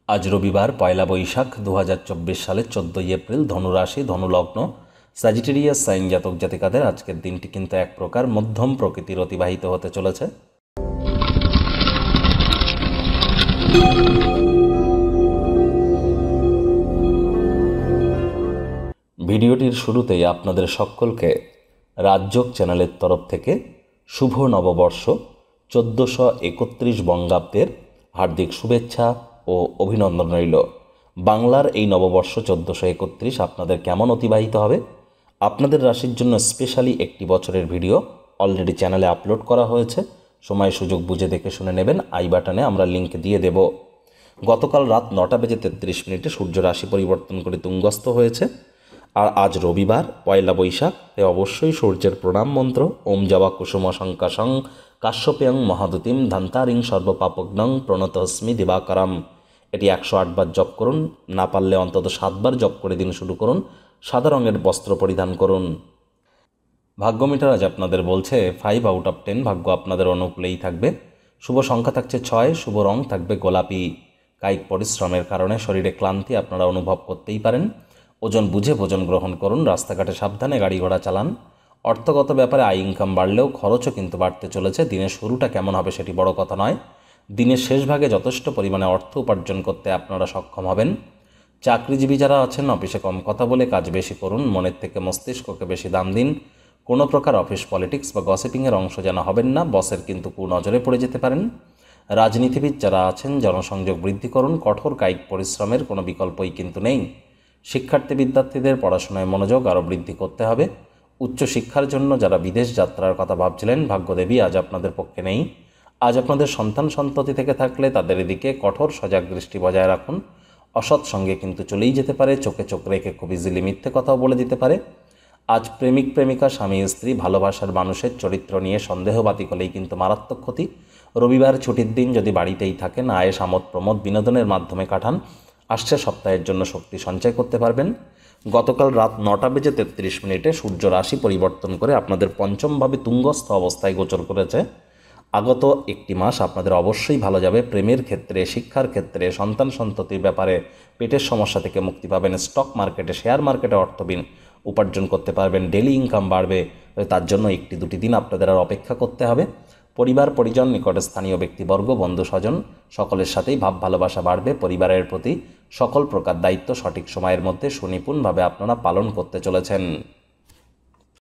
আজ রবিবার পয়লা বৈশাখ 2024 সালের 14ই এপ্রিল, ধনুরাশি, ধনুলগ্ন, স্যাজিটেরিয়াস সাইন জাতক জাতিকাদের আজকের দিনটি কিন্তু এক প্রকার মধ্যম প্রকৃতির অতিবাহিত হতে চলেছে। ভিডিওটির শুরুতেই আপনাদের সকলকে রাজযোগ চ্যানেলের তরফ থেকে শুভ নববর্ষ 1431 বঙ্গাব্দের হার্দিক শুভেচ্ছা ও অভিনন্দন রইল। বাংলার এই নববর্ষ 1431 আপনাদের কেমন অতিবাহিত হবে, আপনাদের রাশির জন্য স্পেশালি একটি বছরের ভিডিও অলরেডি চ্যানেলে আপলোড করা হয়েছে। সময় সুযোগ বুঝে দেখে শুনে নেবেন। আই বাটনে আমরা লিঙ্ক দিয়ে দেব। গতকাল রাত 9:33 সূর্য রাশি পরিবর্তন করে তুঙ্গস্থ হয়েছে। আর আজ রবিবার পয়লা বৈশাখ, তাই অবশ্যই সূর্যের প্রণাম মন্ত্র ওম জবা কুসুম শঙ্কাশং কাশ্যপেয়ং মহাদুতিম ধান্তারিং সর্বপাপগ্নং প্রণতস্মি দিবাকরম, এটি 108 বার জপ করুন। না পারলে অন্তত 7 বার জপ করে দিন শুরু করুন। সাদা রঙের বস্ত্র পরিধান করুন। ভাগ্য মিটার আজ আপনাদের বলছে 5 আউট অফ 10, ভাগ্য আপনাদের অনুকূলেই থাকবে। শুভ সংখ্যা থাকছে 6, শুভ রং থাকবে গোলাপি। কায়িক পরিশ্রমের কারণে শরীরে ক্লান্তি আপনারা অনুভব করতেই পারেন। ওজন বুঝে ভোজন গ্রহণ করুন। রাস্তাঘাটে সাবধানে গাড়ি ঘোড়া চালান। অর্থগত ব্যাপারে আয় ইনকাম বাড়লেও খরচও কিন্তু বাড়তে চলেছে। দিনের শুরুটা কেমন হবে সেটি বড় কথা নয়, দিনের শেষ ভাগে যথেষ্ট পরিমাণে অর্থ উপার্জন করতে আপনারা সক্ষম হবেন। চাকরিজীবী যারা আছেন, অফিসে কম কথা বলে কাজ বেশি করুন। মনের থেকে মস্তিষ্ককে বেশি দাম দিন। কোনো প্রকার অফিস পলিটিক্স বা গসিপিংয়ের অংশ যেন হবেন না, বসের কিন্তু কুনজরে পড়ে যেতে পারেন। রাজনীতিবিদ যারা আছেন, জনসংযোগ বৃদ্ধি করুন। কঠোর কায়িক পরিশ্রমের কোনো বিকল্পই কিন্তু নেই। শিক্ষার্থী বিদ্যার্থীদের পড়াশোনায় মনোযোগ আরও বৃদ্ধি করতে হবে। উচ্চশিক্ষার জন্য যারা বিদেশ যাত্রার কথা ভাবছিলেন, ভাগ্যদেবী আজ আপনাদের পক্ষে নেই। আজ আপনাদের সন্তান সন্ততি থেকে থাকলে তাদের এদিকে কঠোর সজাগ দৃষ্টি বজায় রাখুন। অসৎ সঙ্গে কিন্তু চলেই যেতে পারে। চোখে চোখ রেখে খুব ইজিলি মিথ্যে কথাও বলে দিতে পারে। আজ প্রেমিক প্রেমিকা, স্বামী স্ত্রী, ভালোবাসার মানুষের চরিত্র নিয়ে সন্দেহবাদী হলেই কিন্তু মারাত্মক ক্ষতি। রবিবার ছুটির দিন যদি বাড়িতেই থাকেন, আয়েস আমোদ প্রমোদ বিনোদনের মাধ্যমে কাটান। আসছে সপ্তাহের জন্য শক্তি সঞ্চয় করতে পারবেন। গতকাল রাত 9:33 সূর্য রাশি পরিবর্তন করে আপনাদের পঞ্চমভাবে তুঙ্গস্থ অবস্থায় গোচর করেছে। আগত একটি মাস আপনাদের অবশ্যই ভালো যাবে। প্রেমের ক্ষেত্রে, শিক্ষার ক্ষেত্রে, সন্তান সন্ততির ব্যাপারে পেটের সমস্যা থেকে মুক্তি পাবেন। স্টক মার্কেটে, শেয়ার মার্কেটে অর্থবিন উপার্জন করতে পারবেন। ডেলি ইনকাম বাড়বে। তার জন্য 1-2 দিন আপনাদের আর অপেক্ষা করতে হবে। পরিবার পরিজন, নিকটে স্থানীয় ব্যক্তিবর্গ, বন্ধু স্বজন সকলের সাথেই ভাব ভালোবাসা বাড়বে। পরিবারের প্রতি সকল প্রকার দায়িত্ব সঠিক সময়ের মধ্যে সুনিপুণভাবে আপনারা পালন করতে চলেছেন।